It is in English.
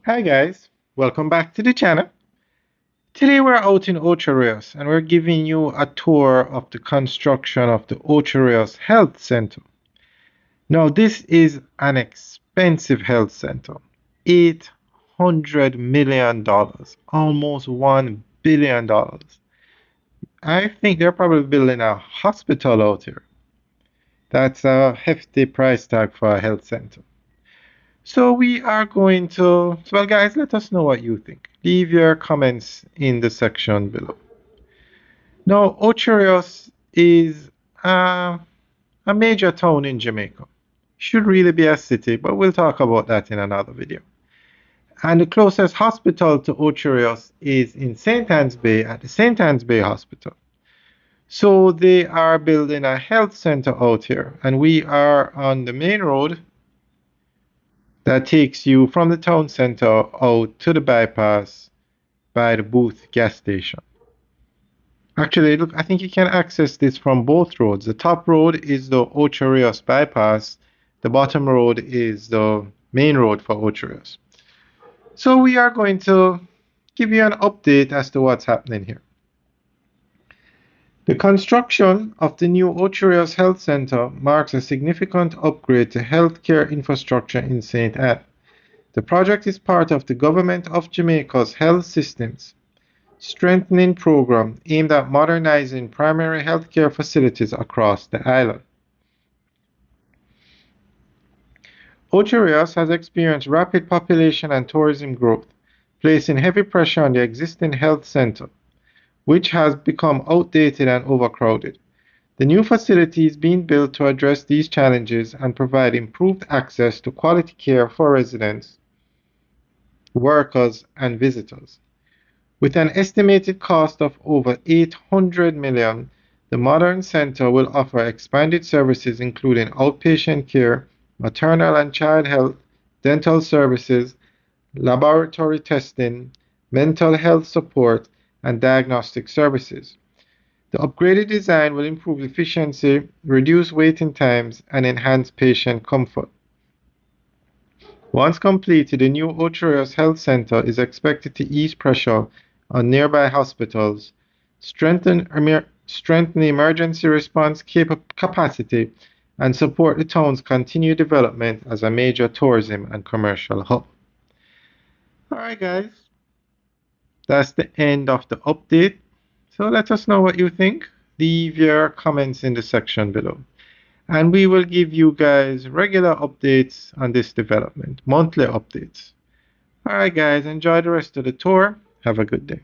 Hi guys, welcome back to the channel. Today we're out in Ocho Rios and we're giving you a tour of the construction of the Ocho Rios Health Center. Now this is an expensive health center, $800 million, almost $1 billion. I think they're probably building a hospital out here. That's a hefty price tag for a health center. So we are going to, well guys, let us know what you think. Leave your comments in the section below. Now, Ocho Rios is a major town in Jamaica. Should really be a city, but we'll talk about that in another video. And the closest hospital to Ocho Rios is in St. Anne's Bay at the St. Anne's Bay Hospital. So they are building a health center out here, and we are on the main road that takes you from the town center out to the bypass by the Booth gas station. Actually, look, I think you can access this from both roads. The top road is the Ocho Rios bypass. The bottom road is the main road for Ocho Rios. So we are going to give you an update as to what's happening here. The construction of the new Ocho Rios Health Center marks a significant upgrade to healthcare infrastructure in St. Anne. The project is part of the Government of Jamaica's health systems strengthening program aimed at modernizing primary healthcare facilities across the island. Ocho Rios has experienced rapid population and tourism growth, placing heavy pressure on the existing health center, which has become outdated and overcrowded. The new facility is being built to address these challenges and provide improved access to quality care for residents, workers, and visitors. With an estimated cost of over $800 million, the modern center will offer expanded services including outpatient care, maternal and child health, dental services, laboratory testing, mental health support, and diagnostic services. The upgraded design will improve efficiency, reduce waiting times, and enhance patient comfort. Once completed, the new Ocho Rios Health Center is expected to ease pressure on nearby hospitals, strengthen emergency response capacity, and support the town's continued development as a major tourism and commercial hub. Alright guys, that's the end of the update. So let us know what you think. Leave your comments in the section below. And we will give you guys regular updates on this development, monthly updates. Alright guys, enjoy the rest of the tour. Have a good day.